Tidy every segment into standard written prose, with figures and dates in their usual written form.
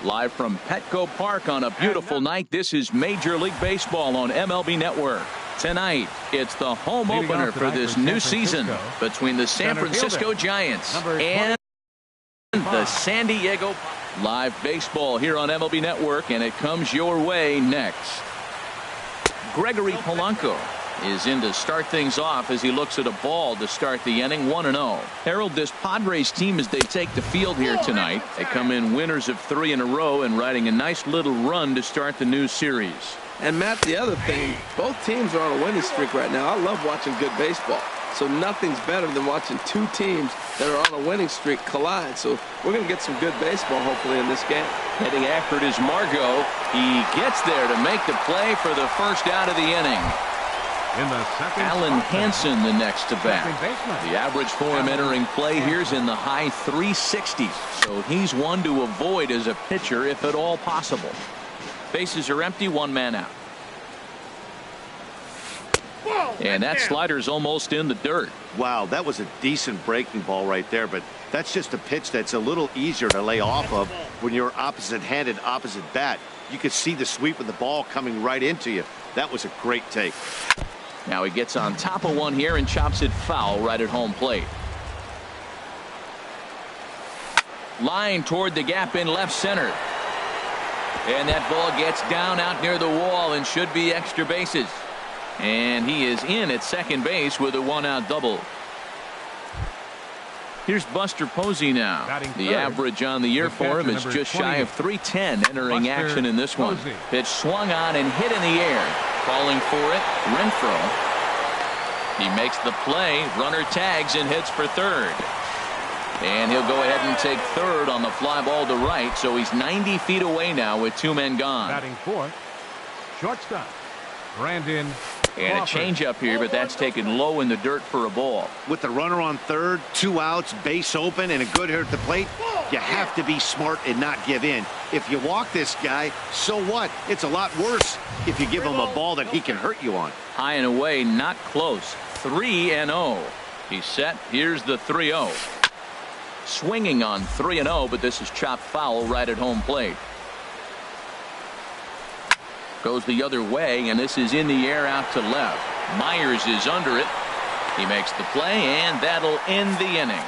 Live from Petco Park on a beautiful night, this is Major League Baseball on MLB Network. Tonight, it's the home opener for this new season between the San Francisco Giants and the San Diego. Live baseball here on MLB Network, and it comes your way next. Gregory Polanco is in to start things off as he looks at a ball to start the inning. 1-0. Harold, this Padres team, as they take the field here tonight, they come in winners of 3 in a row and riding a nice little run to start the new series. And Matt, the other thing, both teams are on a winning streak right now. I love watching good baseball. So nothing's better than watching two teams that are on a winning streak collide. So we're going to get some good baseball, hopefully, in this game. Heading after it is Margot. He gets there to make the play for the first out of the inning. Alan Hansen the next to bat. The average for him entering play here is in the high 360s. So he's one to avoid as a pitcher if at all possible. Bases are empty, 1 man out. And that slider's almost in the dirt. Wow, that was a decent breaking ball right there, but that's just a pitch that's a little easier to lay off of when you're opposite-handed, opposite bat. You could see the sweep of the ball coming right into you. That was a great take. Now he gets on top of one here and chops it foul right at home plate. Line toward the gap in left center. And that ball gets down out near the wall and should be extra bases. And he is in at second base with a 1-out double. Here's Buster Posey now. The average on the year for him is just shy of 310 entering action in this one. Pitch swung on and hit in the air. Calling for it, Renfroe. He makes the play. Runner tags and hits for third. And he'll go ahead and take third on the fly ball to right. So he's 90 feet away now with 2 men gone. Batting fourth, shortstop, Brandon. And a changeup here, but that's taken low in the dirt for a ball. With the runner on third, 2 outs, base open, and a good hitter at the plate, you have to be smart and not give in. If you walk this guy, so what? It's a lot worse if you give him a ball that he can hurt you on. High and away, not close. 3-0. He's set. Here's the 3-0. Swinging on 3-0, but this is chopped foul right at home plate. Goes the other way, and this is in the air out to left. Myers is under it. He makes the play, and that'll end the inning.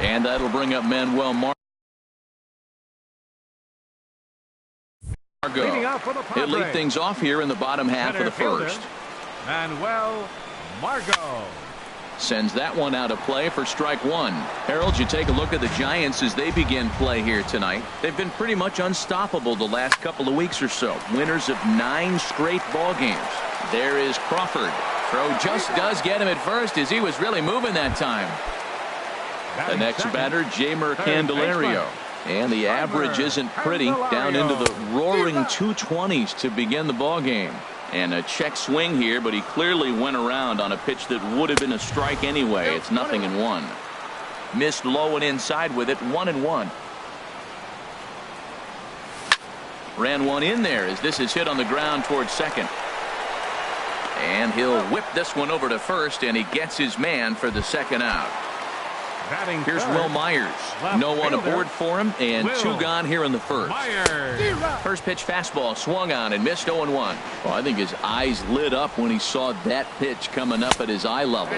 And that'll bring up Manuel Margot. He'll lead things off here in the bottom half of the first. Manuel Margot sends that one out of play for strike 1. Harold, you take a look at the Giants as they begin play here tonight. They've been pretty much unstoppable the last couple of weeks or so. Winners of 9 straight ball games. There is Crawford. Throw just does get him at first as he was really moving that time. The next batter, Jeimer Candelario. And the average isn't pretty, down into the roaring 220s to begin the ball game. And a check swing here, but he clearly went around on a pitch that would have been a strike anyway. It's 0-1. Missed low and inside with it. 1-1. Ran one in there as this is hit on the ground towards second. And he'll whip this one over to first, and he gets his man for the second out. Here's Will Myers. No one aboard for him, and 2 gone here in the first. First pitch fastball swung on and missed 0-1. Well, I think his eyes lit up when he saw that pitch coming up at his eye level.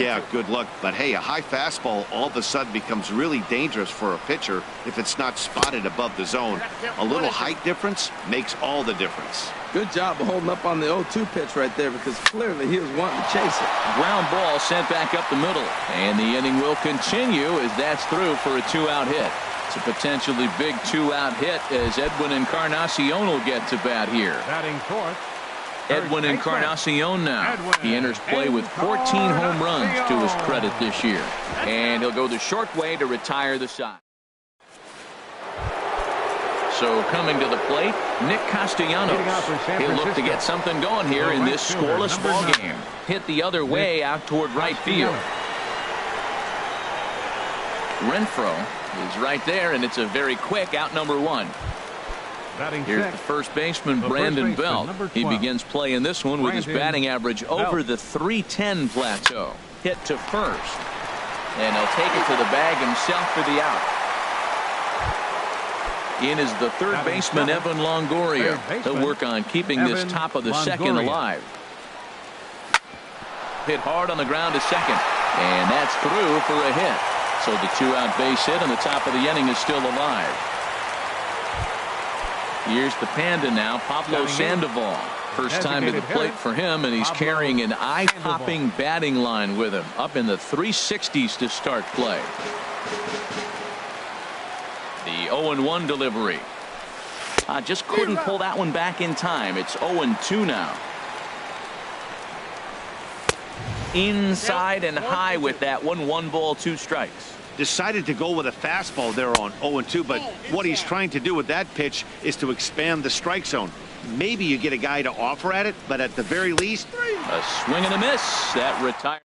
Yeah, good luck. But hey, a high fastball all of a sudden becomes really dangerous for a pitcher if it's not spotted above the zone. A little height difference makes all the difference. Good job of holding up on the 0-2 pitch right there, because clearly he was wanting to chase it. Ground ball sent back up the middle, and the inning will continue as that's through for a 2-out hit. It's a potentially big 2-out hit as Edwin Encarnacion will get to bat here. Batting fourth, Edwin Encarnacion now. He enters play with 14 home runs to his credit this year, and he'll go the short way to retire the side. So coming to the plate, Nick Castellanos. He'll look to get something going here in this scoreless ball game. Hit the other way out toward right field. Renfroe is right there, and it's a very quick out number 1. Here's the first baseman, Brandon Belt. He begins play in this one with his batting average over the 310 plateau. Hit to first. And he'll take it to the bag himself for the out. In is the third Batting baseman, seventh. Evan Longoria. Third baseman, He'll work on keeping this Evan top of the second Longoria. alive. Hit hard on the ground to second. And that's through for a hit. So the two-out base hit on the top of the inning is still alive. Here's the Panda now, Pablo Sandoval. First time to the plate for him, and he's carrying an eye-popping batting line with him. Up in the 360s to start play. The 0-1 delivery. Just couldn't pull that one back in time. It's 0-2 now. Inside and high with that one. 1 ball, 2 strikes. Decided to go with a fastball there on 0-2, but what he's trying to do with that pitch is to expand the strike zone. Maybe you get a guy to offer at it, but at the very least, A swing and a miss. That retired.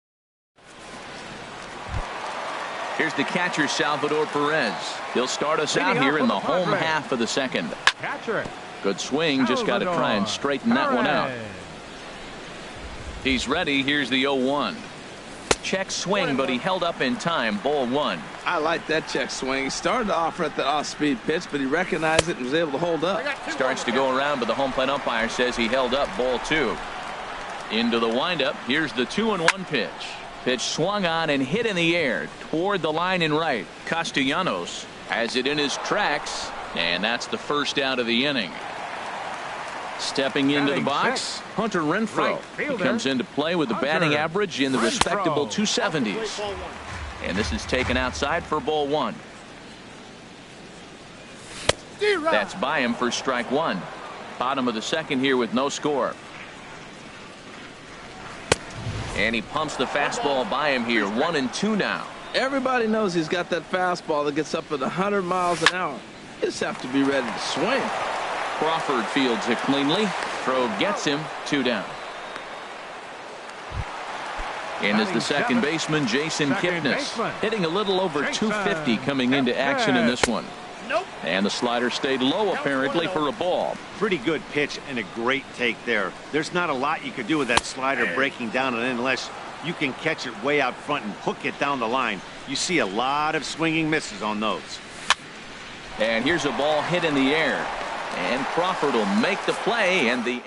Here's the catcher, Salvador Perez. He'll start us out here in the home half of the second. Catcher. Good swing, just got to try and straighten that one out. He's ready. Here's the 0-1. Check swing, but he held up in time. Ball 1. I like that check swing. He started to offer at the off-speed pitch, but he recognized it and was able to hold up. Starts to go around, but the home plate umpire says he held up. Ball 2. Into the windup. Here's the 2-1 pitch. Pitch swung on and hit in the air toward the line and right. Castellanos has it in his tracks, and that's the first out of the inning. Stepping into the box, Hunter Renfroe. He comes into play with a batting average in the respectable 270s. And this is taken outside for ball 1. That's by him for strike 1. Bottom of the second here with no score. And he pumps the fastball by him here. 1-2 now. Everybody knows he's got that fastball that gets up at 100 miles an hour. You just have to be ready to swing. Crawford fields it cleanly. Throw gets him. 2 down. And is the second baseman, Jason Kipnis, hitting a little over 250 coming into action in this one. And the slider stayed low apparently for a ball. pretty good pitch and a great take there. There's not a lot you could do with that slider breaking down, and unless you can catch it way out front and hook it down the line, you see a lot of swinging misses on those. And here's a ball hit in the air. And Crawford will make the play, and the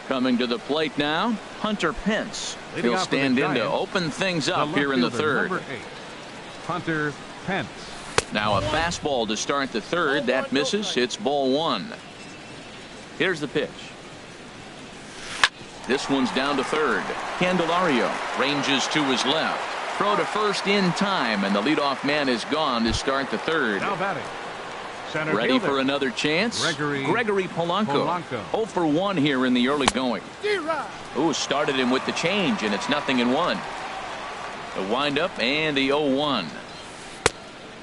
coming to the plate now, Hunter Pence. He'll stand in to open things up here in the third. Number 8, Hunter Pence. Now a fastball to start the third. That misses. It's ball 1. Here's the pitch. This one's down to third. Candelario ranges to his left. Throw to first in time, and the leadoff man is gone to start the third. Now batting. Center Ready fielder. for another chance? Gregory Polanco. 0 for 1 here in the early going. Ooh, started him with the change, and it's 0-1. The windup and the 0-1.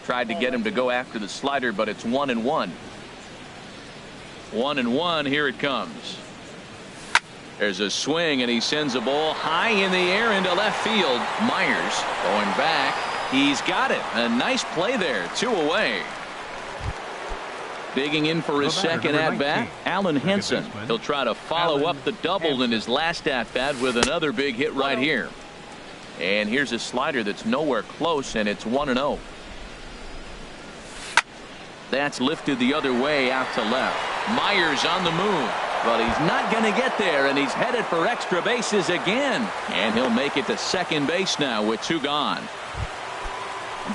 Tried to get him to go after the slider, but it's 1-1. 1-1. Here it comes. There's a swing, and he sends a ball high in the air into left field. Myers going back. He's got it. A nice play there. 2 away. Digging in for his second at-bat, Allen Henson. He'll try to follow up the double in his last at-bat with another big hit right here. And here's a slider that's nowhere close, and it's 1-0. That's lifted the other way out to left. Myers on the move, but he's not going to get there, and he's headed for extra bases again. And he'll make it to second base now with 2 gone.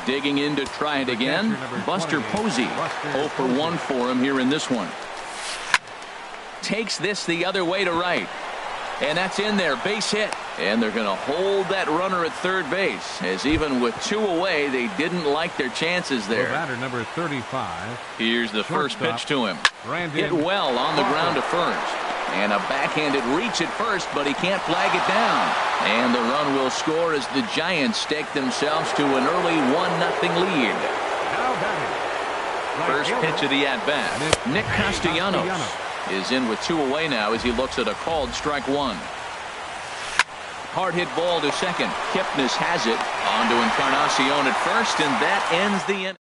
Digging in to try it again, Buster Posey. 0 for 1 for him here in this one. Takes this the other way to right. And that's in there, base hit. And they're going to hold that runner at third base, as even with 2 away, they didn't like their chances there. Batter number 35. Here's the first pitch to him. Brandon Hit well on the ground to first. And a backhanded reach at first, but he can't flag it down. And the run will score as the Giants stake themselves to an early 1-0 lead. Now batting. First pitch of the at-bat. Nick Castellanos is in with 2 away now as he looks at a called strike 1. Hard hit ball to second. Kipnis has it. On to Encarnacion at first, and that ends the inning.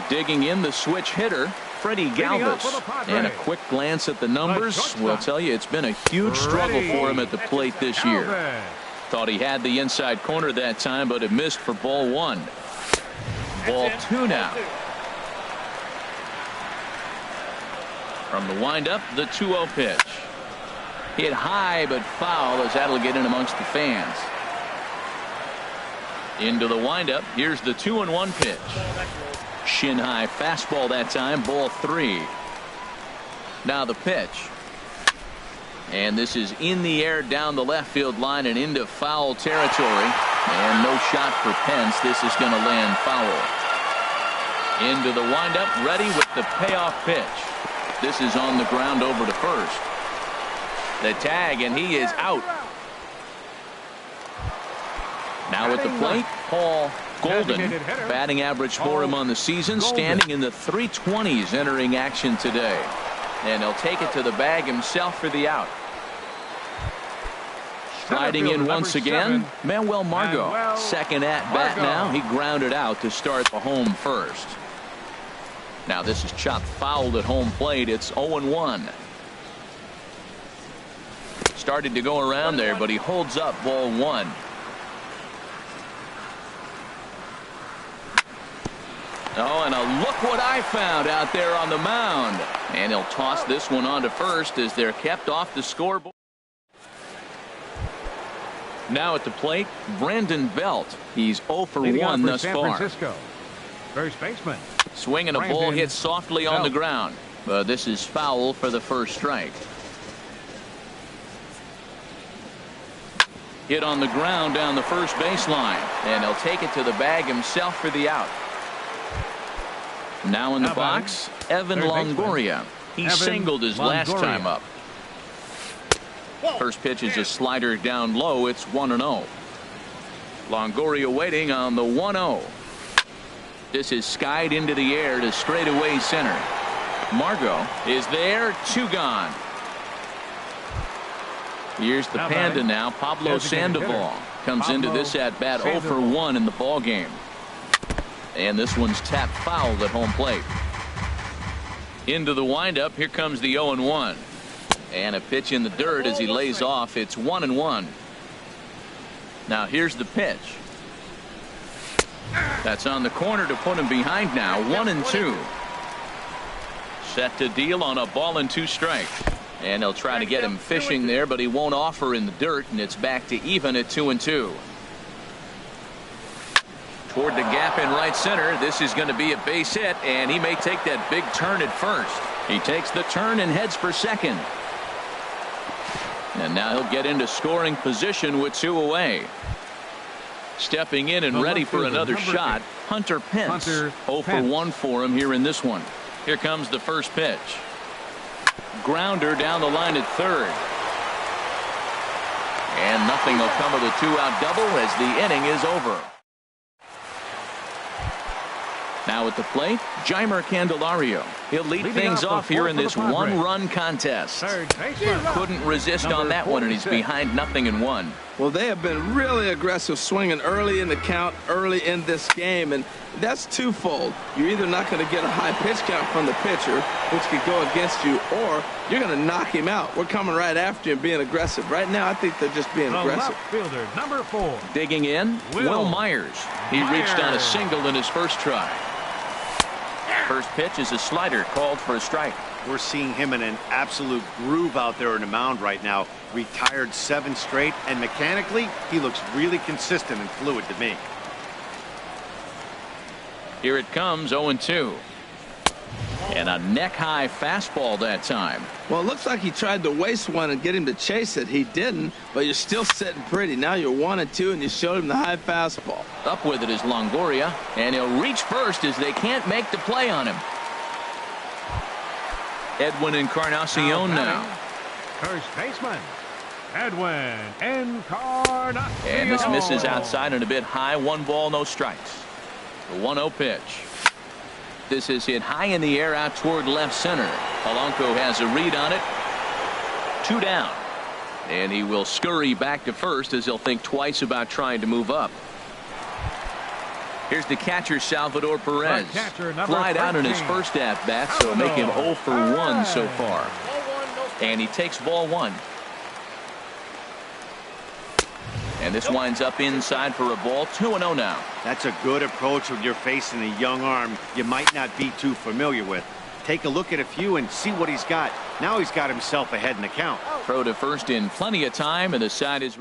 Digging in the switch hitter, Freddie Galvis. And a quick glance at the numbers will tell you it's been a huge struggle for him at the plate this year. Thought he had the inside corner that time, but it missed for ball 1. Ball 2 now. From the windup, the 2-0 pitch. Hit high but foul as that'll get in amongst the fans. Into the windup. Here's the 2-1 pitch. Shin high fastball that time. Ball 3. Now the pitch. And this is in the air down the left field line and into foul territory. And no shot for Pence. This is going to land foul. Into the windup. Ready with the payoff pitch. This is on the ground over to first. The tag, and he is out. Now at the plate, Paul Golden. Batting average for him on the season, standing in the 320s entering action today. And he'll take it to the bag himself for the out. Sliding in once again, Manuel Margot. Second at bat now. He grounded out to start the home first. Now this is chopped foul at home plate. It's 0-1. Started to go around there, but he holds up ball 1. Oh, and look what I found out there on the mound. And he'll toss this one on to first as they're kept off the scoreboard. Now at the plate, Brandon Belt. He's 0 for 1 thus far. Francisco. First baseman. Swinging a ball hit softly on the ground. This is foul for the first strike. Hit on the ground down the first baseline. And he'll take it to the bag himself for the out. Now in the box, Evan Longoria. He singled his last time up. First pitch is a slider down low. It's 1-0. Longoria waiting on the 1-0. This is skied into the air to straightaway center. Margot is there. 2 gone. Here's the Panda now. Pablo Sandoval comes into this at bat 0 for 1 in the ball game. And this one's tapped foul at home plate. Into the windup. Here comes the 0-1. And a pitch in the dirt as he lays off. It's 1-1. Now here's the pitch. That's on the corner to put him behind now. 1-2. Set to deal on a ball and 2 strikes. And they'll try to get him fishing there, but he won't offer in the dirt, and it's back to even at 2-2. Toward the gap in right center. This is going to be a base hit, and he may take that big turn at first. He takes the turn and heads for second. And now he'll get into scoring position with 2 away. Stepping in and ready for another shot, Hunter Pence. 0 for 1 for him here in this one. Here comes the first pitch. Grounder down the line at third. And nothing will come of the 2-out double as the inning is over. Now at the plate, Jeimer Candelario. He'll lead things off here in this 1-run contest. Couldn't resist on that one, and he's behind 0-1. Well, they have been really aggressive swinging early in the count, early in this game, and that's twofold. You're either not going to get a high pitch count from the pitcher, which could go against you, or you're going to knock him out. We're coming right after him, being aggressive. Right now, I think they're just being aggressive. Left fielder, number 4. Digging in, Will Myers. He reached on a single in his first try. First pitch is a slider called for a strike. We're seeing him in an absolute groove out there in the mound right now. Retired 7 straight, and mechanically, he looks really consistent and fluid to me. Here it comes, 0-2. And a neck-high fastball that time. Well, it looks like he tried to waste one and get him to chase it. He didn't, but you're still sitting pretty. Now you're 1-2, and you showed him the high fastball. Up with it is Longoria, and he'll reach first as they can't make the play on him. Edwin Encarnacion now. First baseman, Edwin Encarnacion. And this misses outside and a bit high. 1 ball, no strikes. The 1-0 pitch. This is hit high in the air out toward left center. Polanco has a read on it. 2 down. And he will scurry back to first as he'll think twice about trying to move up. Here's the catcher, Salvador Perez. Flied out in his first at-bat, so it'll make him 0 for 1 so far. And he takes ball 1. And this winds up inside for a ball. 2-0 now. That's a good approach when you're facing a young arm you might not be too familiar with. Take a look at a few and see what he's got. Now he's got himself ahead in the count. Throw to first in plenty of time, and the side is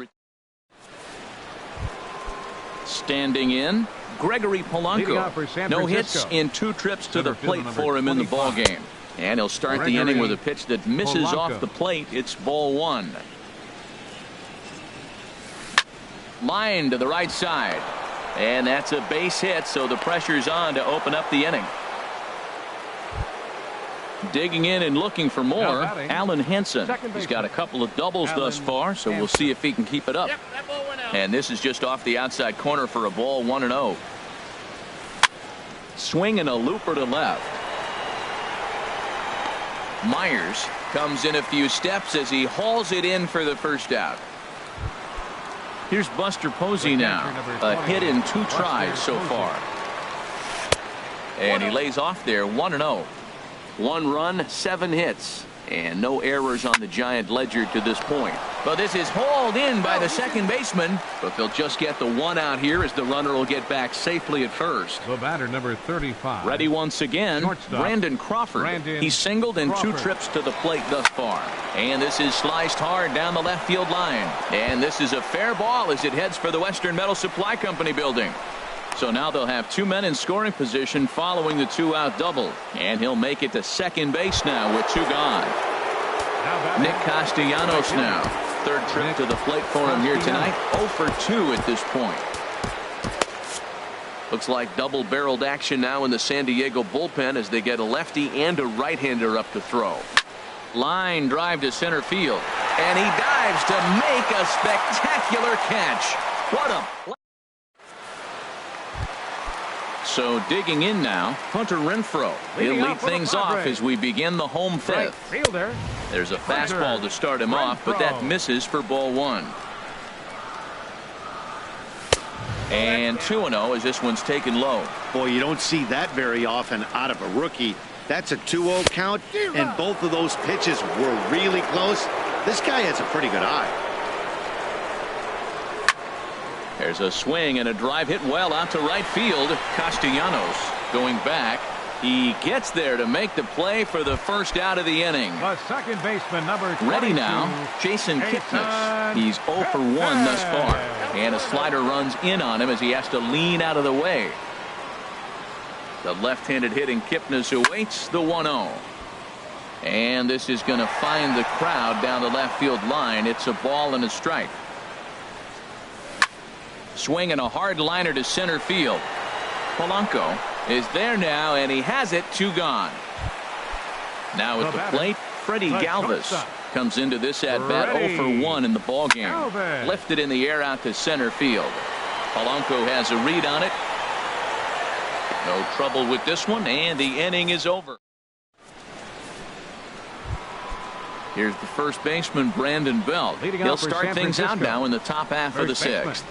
standing in. Gregory Polanco. No hits in 2 trips to the plate for him in the ball game. And he'll start the inning with a pitch that misses off the plate. It's ball 1. Line to the right side. And that's a base hit, so the pressure's on to open up the inning. Digging in and looking for more, Alan Henson. He's got a couple of doubles thus far, so we'll see if he can keep it up. And this is just off the outside corner for a ball. 1-0. Swing and a looper to left. Myers comes in a few steps as he hauls it in for the first out. Here's Buster Posey now. A hit in 2 tries so far. And he lays off there. 1-0. 1 run, 7 hits, and no errors on the Giant ledger to this point. But this is hauled in by the second baseman, but they'll just get the 1 out here as the runner will get back safely at first. The batter, number 35. Ready once again, Shortstop, Brandon Crawford. He's singled in 2 trips to the plate thus far. And this is sliced hard down the left field line. And this is a fair ball as it heads for the Western Metal Supply Company building. So now they'll have 2 men in scoring position following the 2-out double. And he'll make it to second base now with 2 gone. Nick Castellanos now. 3rd trip to the plate for him here tonight. 0 for 2 at this point. Looks like double-barreled action now in the San Diego bullpen as they get a lefty and a right-hander up to throw. Line drive to center field. And he dives to make a spectacular catch. What a play. So digging in now, Hunter Renfroe. He'll lead things off as we begin the home 5th. There's a fastball to start him off, but that misses for ball 1. And 2-0 as this one's taken low. Boy, you don't see that very often out of a rookie. That's a 2-0 count, and both of those pitches were really close. This guy has a pretty good eye. There's a swing and a drive hit well out to right field. Castellanos going back. He gets there to make the play for the first out of the inning. The second baseman, number 22. Ready now, Jason Kipnis. He's 0 for 1 thus far. And a slider runs in on him as he has to lean out of the way. The left-handed hitting Kipnis awaits the 1-0. And this is going to find the crowd down the left field line. It's a ball and a strike. Swing and a hard liner to center field. Polanco is there now, and he has it. 2 gone. Now at the plate, Freddie Galvis comes into this at-bat 0 for 1 in the ballgame. Lifted in the air out to center field. Polanco has a read on it. No trouble with this one, and the inning is over. Here's the first baseman, Brandon Belt. He'll start things out now in the top half of the 6th.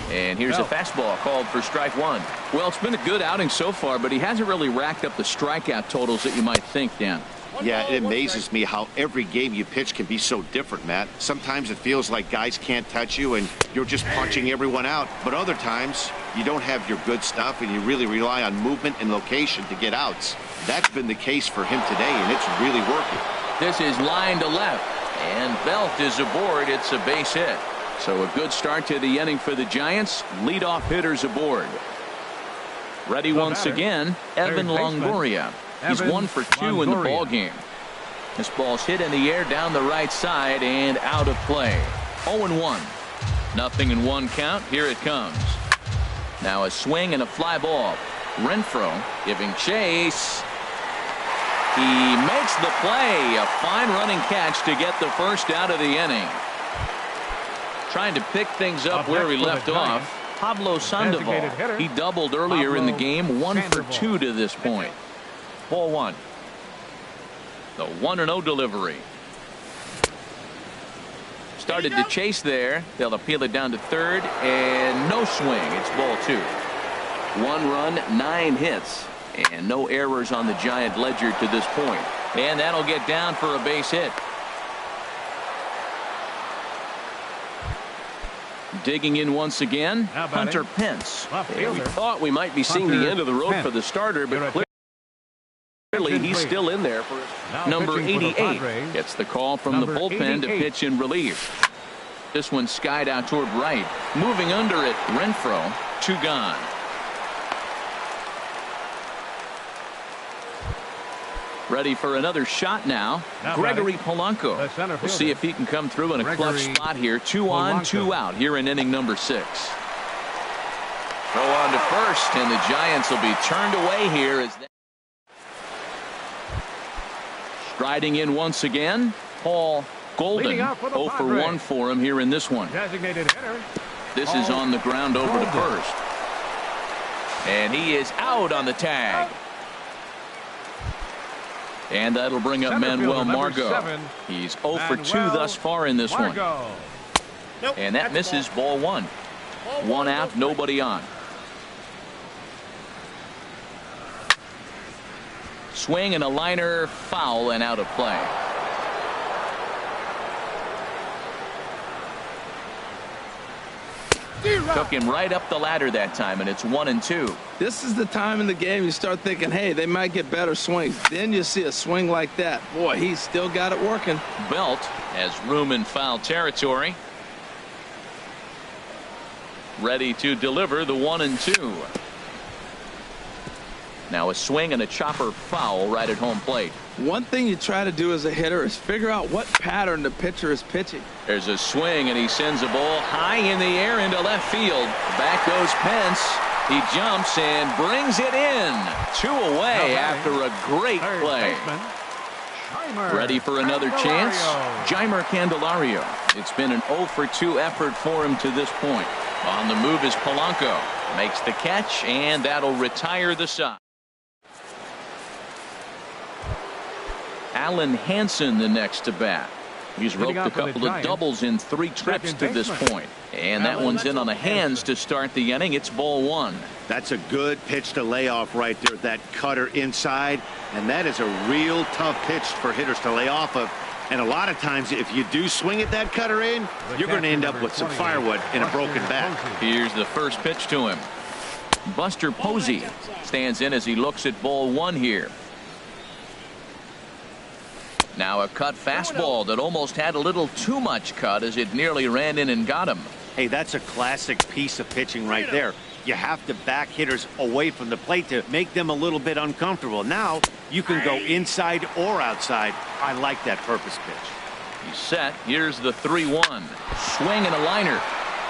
And here's a fastball called for strike 1. Well, it's been a good outing so far, but he hasn't really racked up the strikeout totals that you might think, Dan. Yeah, it amazes me how every game you pitch can be so different, Matt. Sometimes it feels like guys can't touch you and you're just punching everyone out. But other times you don't have your good stuff and you really rely on movement and location to get outs. That's been the case for him today, and it's really working. This is line to left, and Belt is aboard. It's a base hit. So a good start to the inning for the Giants. Leadoff hitters aboard. Ready once again, Evan Longoria. He's 1 for 2 in the ball game. This ball's hit in the air down the right side and out of play. 0-1. Nothing in 1 count. Here it comes. Now a swing and a fly ball. Renfroe giving chase. He makes the play. A fine running catch to get the first out of the inning. Trying to pick things up where he left off. Pablo Sandoval. He doubled earlier in the game. 1 for 2 to this point. Ball 1. The 1-0 delivery. Started to chase there. They'll appeal it down to third, and no swing. It's ball 2. 1 run, 9 hits, and no errors on the Giant ledger to this point. And that'll get down for a base hit. Digging in once again, Now Hunter batting. Pence. Left We fielder. thought we might be seeing Hunter the end of the road Pence. for the starter, You're but at clearly he's Please. still in there for Now Number pitching for the 88 Padres. gets the call from Number the bullpen to 88. pitch in relief. This one skied out toward right. Moving under it, Renfroe. 2 gone. Ready for another shot now. Now Gregory batting. Polanco. The center We'll fielder. see if he can come through in a clutch Gregory spot here. 2 on, Polanco. 2 out here in inning number 6. Throw on to first, and the Giants will be turned away here as they... Striding in once again, Paul Golden. Leading out for the 0 for Padres. 1 for him here in this one. Designated hitter. This is on the ground over to Golden. first. And he is out on the tag. And that'll bring up Center Manuel fielder, number Margot. 7. He's 0 for 2 Manuel thus far in this one. Margot. And that misses ball 1. 1 out, nobody on. Swing and a liner, foul and out of play. Took him right up the ladder that time, and it's 1 and 2. This is the time in the game you start thinking, hey, they might get better swings. Then you see a swing like that. Boy, he's still got it working. Belt has room in foul territory. Ready to deliver the 1 and 2. Now a swing and a chopper foul right at home plate. One thing you try to do as a hitter is figure out what pattern the pitcher is pitching. There's a swing, and he sends a ball high in the air into left field. Back goes Pence. He jumps and brings it in. 2 away after a great Third play. baseman, Jeimer Ready for another chance? Candelario. Jeimer Candelario. It's been an 0 for 2 effort for him to this point. On the move is Polanco. Makes the catch, and that'll retire the side. Alan Hansen the next to bat. He's Leading roped a out for the couple of Giants, doubles in 3 trips to second this baseman. point. And that one's in on the hands to start the inning. It's ball 1. That's a good pitch to lay off right there, that cutter inside, and that is a real tough pitch for hitters to lay off of. And a lot of times if you do swing at that cutter in, you're going to end up with some firewood and a broken back. Here's the first pitch to him. Buster Posey stands in as he looks at ball 1 here. Now a cut fastball that almost had a little too much cut as it nearly ran in and got him. Hey, that's a classic piece of pitching right there. You have to back hitters away from the plate to make them a little bit uncomfortable. Now you can go inside or outside. I like that purpose pitch. He's set. Here's the 3-1. Swing and a liner.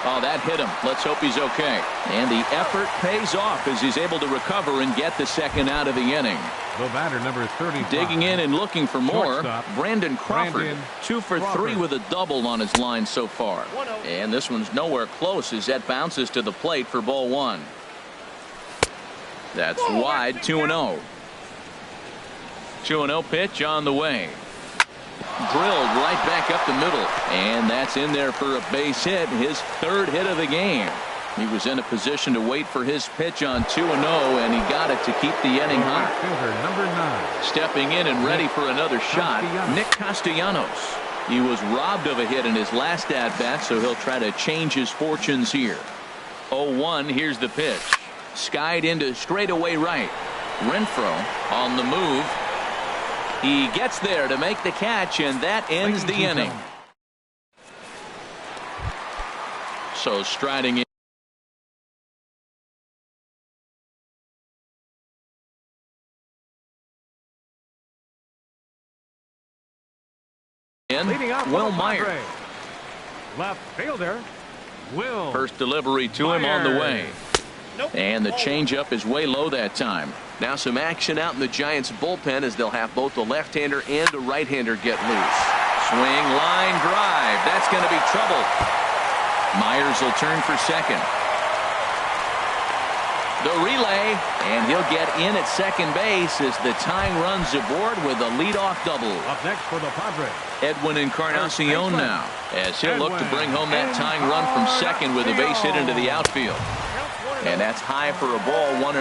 Oh, that hit him. Let's hope he's okay. And the effort pays off as he's able to recover and get the second out of the inning. The batter, number 35. Digging in and looking for more. Shortstop, Brandon Crawford. Brandon 2 for 3 Crawford. with a double on his line so far. And this one's nowhere close as that bounces to the plate for ball 1. That's wide. 2-0. 2-0 pitch on the way. Drilled right back up the middle, and that's in there for a base hit, his 3rd hit of the game. He was in a position to wait for his pitch on 2-0, and he got it to keep the inning hot. Fielder, number 9. Stepping in and ready for another shot, Castellanos. Nick Castellanos. He was robbed of a hit in his last at-bat, so he'll try to change his fortunes here. 0-1, here's the pitch. Skied into straightaway right. Renfroe on the move. He gets there to make the catch, and that ends the inning. So striding in, Leading out for Will the Meyer. Padres. Left fielder, Will. First delivery to him on the way. And the changeup is way low that time. Now some action out in the Giants bullpen as they'll have both a left-hander and a right-hander get loose. Swing, line, drive. That's going to be trouble. Myers will turn for second. The relay, and he'll get in at second base as the tying runs aboard with a leadoff double. Up next for the Padres. Edwin Encarnacion now, as he'll look to bring home that tying run from second with a base hit into the outfield. And that's high for a ball, 1-0.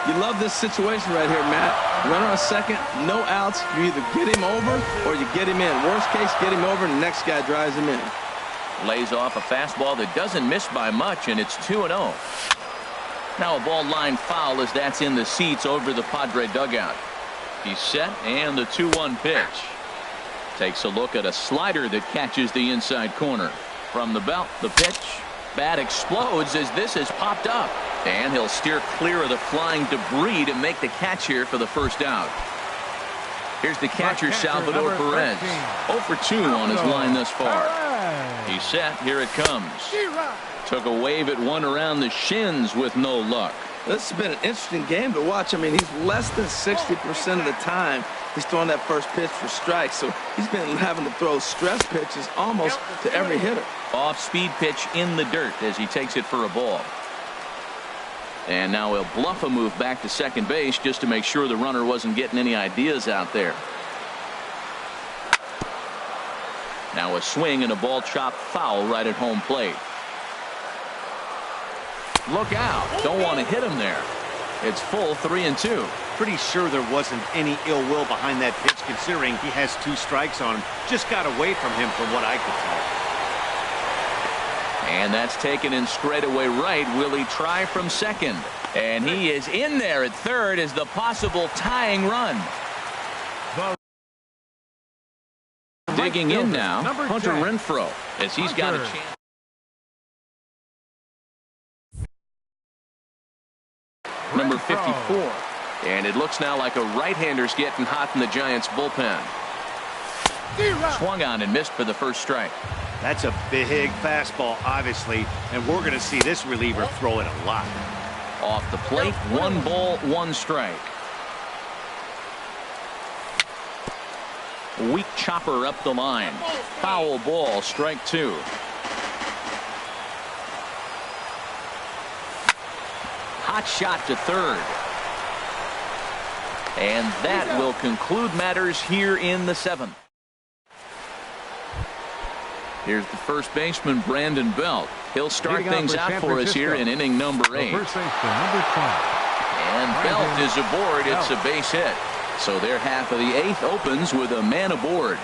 You love this situation right here, Matt. Runner on second, no outs. You either get him over or you get him in. Worst case, get him over and the next guy drives him in. Lays off a fastball that doesn't miss by much, and it's 2-0. Now a ball line foul as that's in the seats over the Padre dugout. He's set, and the 2-1 pitch. Takes a look at a slider that catches the inside corner. From the belt, the pitch. Bat explodes as this has popped up. And he'll steer clear of the flying debris to make the catch here for the first out. Here's the catcher, Salvador Perez. 0 for 2 on his line thus far. He's set. Here it comes. Took a wave at one around the shins with no luck. This has been an interesting game to watch. I mean, he's less than 60% of the time he's throwing that first pitch for strikes. So he's been having to throw stress pitches almost to every hitter. Off-speed pitch in the dirt as he takes it for a ball. And now he'll bluff a move back to second base just to make sure the runner wasn't getting any ideas out there. Now a swing and a ball chopped foul right at home plate. Look out. Don't want to hit him there. It's full 3-2. Pretty sure there wasn't any ill will behind that pitch, considering he has 2 strikes on him. Just got away from him from what I could tell. And that's taken in straightaway right. Will he try from second? And he is in there at third as the possible tying run. Digging in now, Hunter Renfroe, as he's got a chance. Number 54. And it looks now like a right-hander's getting hot in the Giants bullpen. Swung on and missed for the first strike. That's a big fastball, obviously, and we're going to see this reliever throw it a lot. Off the plate, 1 ball, 1 strike. Weak chopper up the line. Foul ball, strike 2. Hot shot to third. And that will conclude matters here in the 7th. Here's the first baseman, Brandon Belt. He'll start things out for us here in inning number 8. And Belt is aboard. It's a base hit. So their half of the 8th opens with a man aboard.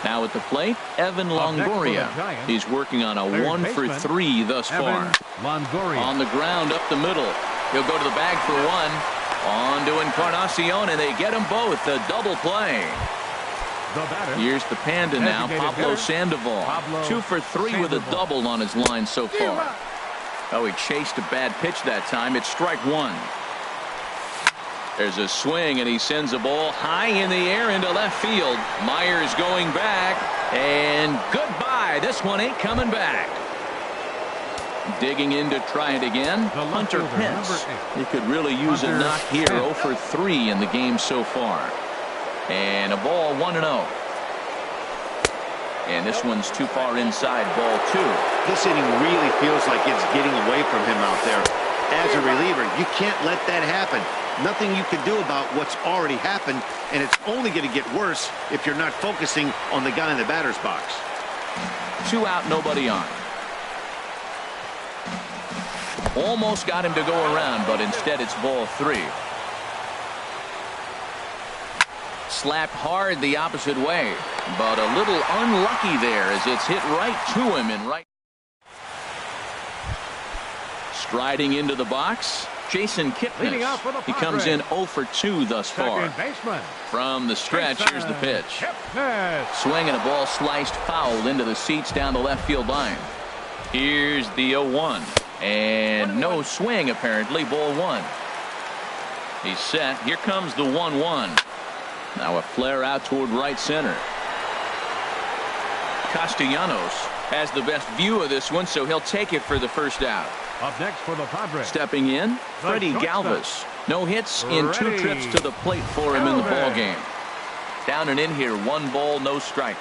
Now at the plate, Evan Longoria. He's working on a 1 for 3 thus far. On the ground up the middle. He'll go to the bag for 1. On to Encarnacion, and they get them both. A double play. Here's the Panda now, Pablo Sandoval. 2 for 3 with a double on his line so far. Oh, he chased a bad pitch that time. It's strike 1. There's a swing, and he sends a ball high in the air into left field. Myers going back, and goodbye. This one ain't coming back. Digging in to try it again, Hunter Pence. He could really use a knock here. 0 for 3 in the game so far. And a ball, 1-0. And this one's too far inside, ball 2. This inning really feels like it's getting away from him out there. As a reliever, you can't let that happen. Nothing you can do about what's already happened, and it's only going to get worse if you're not focusing on the guy in the batter's box. 2 out, nobody on. Almost got him to go around, but instead it's ball 3. Slapped hard the opposite way, but a little unlucky there as it's hit right to him in right. Striding into the box, Jason Kipnis. He comes in 0 for 2 thus far. From the stretch, here's the pitch. Swing and a ball sliced foul into the seats down the left field line. Here's the 0-1. And no swing, apparently, ball 1. He's set. Here comes the 1-1. Now a flare out toward right center. Castellanos has the best view of this one, so he'll take it for the first out. Up next for the Padres. Stepping in, Freddie Galvis. No hits in 2 trips to the plate for him in the ball game. Down and in here, 1 ball, no strikes.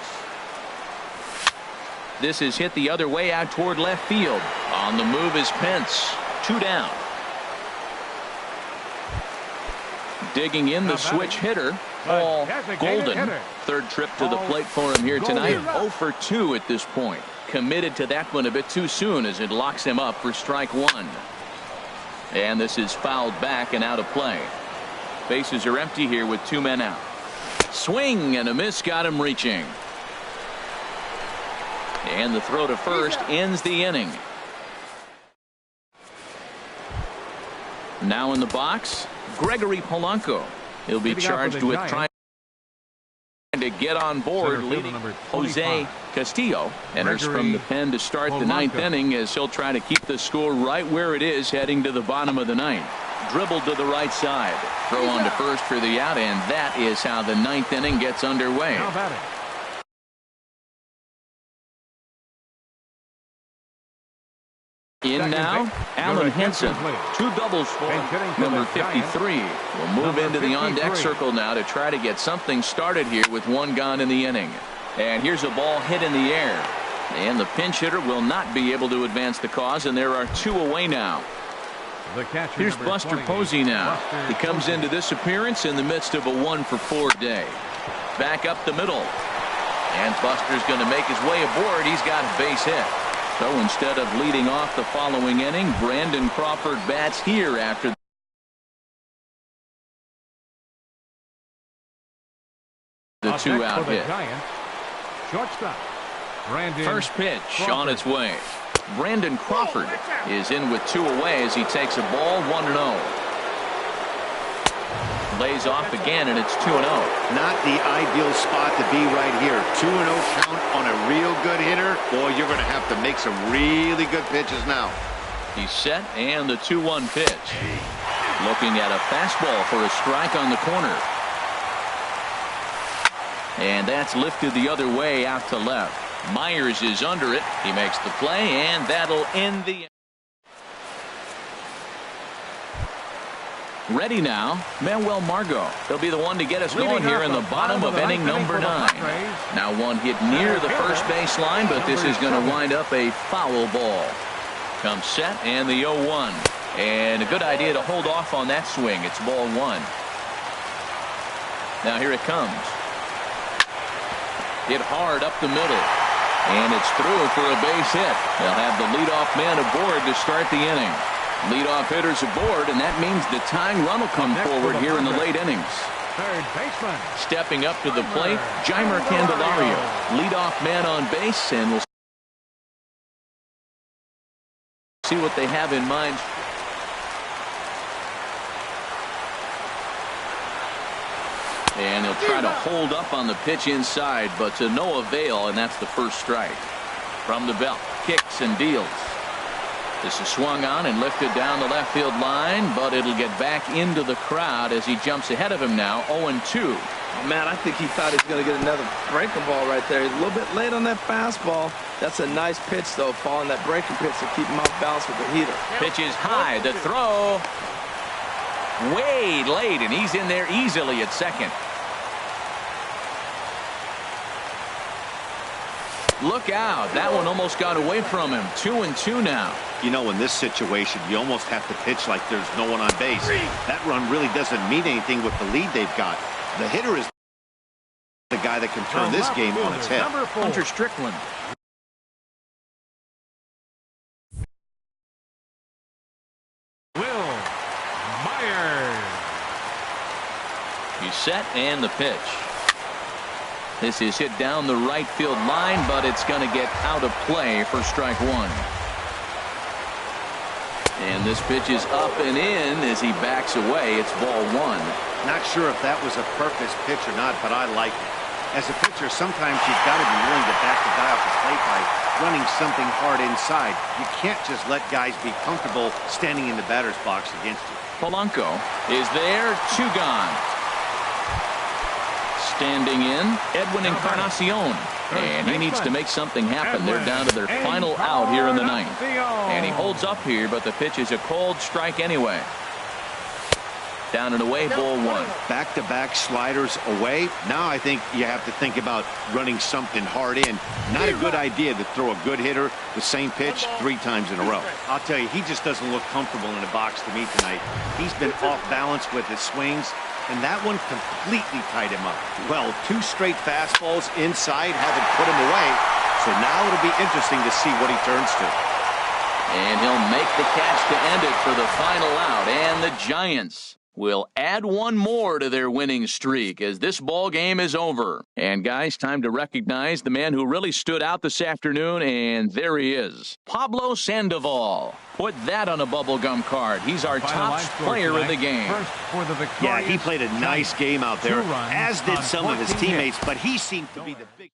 This is hit the other way out toward left field. On the move is Pence. 2 down. Digging in the switch hitter, Paul Golden. 3rd trip to the plate for him here tonight. 0 for 2 at this point. Committed to that one a bit too soon as it locks him up for strike 1. And this is fouled back and out of play. Bases are empty here with 2 men out. Swing and a miss got him reaching. And the throw to first ends the inning. Now in the box, Gregory Polanco. He'll be charged with trying to get on board, leading Jose Castillo. Enters from the pen to start the ninth inning, as he'll try to keep the score right where it is heading to the bottom of the ninth. Dribbled to the right side. Throw on to first for the out, and that is how the ninth inning gets underway. In now, Alan Henson. 2 doubles for number 53. Will move into the on-deck circle now to try to get something started here with 1 gone in the inning. And here's a ball hit in the air. And the pinch hitter will not be able to advance the cause, and there are 2 away now. Here's Buster Posey now. He comes into this appearance in the midst of a 1-for-4 day. Back up the middle. And Buster's going to make his way aboard. He's got a base hit. So instead of leading off the following inning, Brandon Crawford bats here after the 2-out hit. First pitch on its way. Brandon Crawford is in with 2 away as he takes a ball 1-0. Lays off again, and it's 2-0. Not the ideal spot to be right here. 2-0 count on a real good hitter. Boy, you're going to have to make some really good pitches now. He's set, and the 2-1 pitch. Looking at a fastball for a strike on the corner. And that's lifted the other way out to left. Myers is under it. He makes the play, and that'll end the... Ready now, Manuel Margot. He'll be the one to get us going here in the bottom of inning number 9. Now one hit near the first base line, but this is going to wind up a foul ball. Comes set, and the 0-1. And a good idea to hold off on that swing. It's ball 1. Now here it comes. Hit hard up the middle. And it's through for a base hit. They'll have the leadoff man aboard to start the inning. Leadoff hitters aboard, and that means the tying run will come forward here in the late innings. Third baseman. Stepping up to the plate, Jeimer Candelario. Leadoff man on base, and we'll see what they have in mind. And he'll try to hold up on the pitch inside, but to no avail, and that's the first strike. From the belt, kicks and deals. This is swung on and lifted down the left field line, but it'll get back into the crowd as he jumps ahead of him now, 0-2. Man, I think he thought he was going to get another breaking ball right there. He's a little bit late on that fastball. That's a nice pitch, though, following that breaking pitch to keep him off balance with the heater. Pitch is high. The throw way late, and he's in there easily at second. Look out. That one almost got away from him. 2-2 now. You know, in this situation, you almost have to pitch like there's no one on base. That run really doesn't mean anything with the lead they've got. The hitter is the guy that can turn this game on its head. Hunter Strickland. Will Myers. He's set, and the pitch. This is hit down the right field line, but it's going to get out of play for strike 1. And this pitch is up and in as he backs away. It's ball 1. Not sure if that was a purpose pitch or not, but I like it. As a pitcher, sometimes you've got to be willing to back the guy off the plate by running something hard inside. You can't just let guys be comfortable standing in the batter's box against you. Polanco is there. 2 gone. Standing in, Edwin Encarnacion. And he needs to make something happen. They're down to their final out here in the ninth. And he holds up here, but the pitch is a cold strike anyway. Down and away, ball 1. Back-to-back sliders away. Now I think you have to think about running something hard in. Not a good idea to throw a good hitter the same pitch 3 times in a row. I'll tell you, he just doesn't look comfortable in the box to me tonight. He's been off balance with his swings, and that one completely tied him up. Well, 2 straight fastballs inside haven't put him away, so now it'll be interesting to see what he turns to. And he'll make the catch to end it for the final out, and the Giants will add one more to their winning streak as this ball game is over. And guys, time to recognize the man who really stood out this afternoon, and there he is, Pablo Sandoval. Put that on a bubblegum card. He's our top player of the game. Yeah, he played a nice game out there, as did some of his teammates, but he seemed to be the big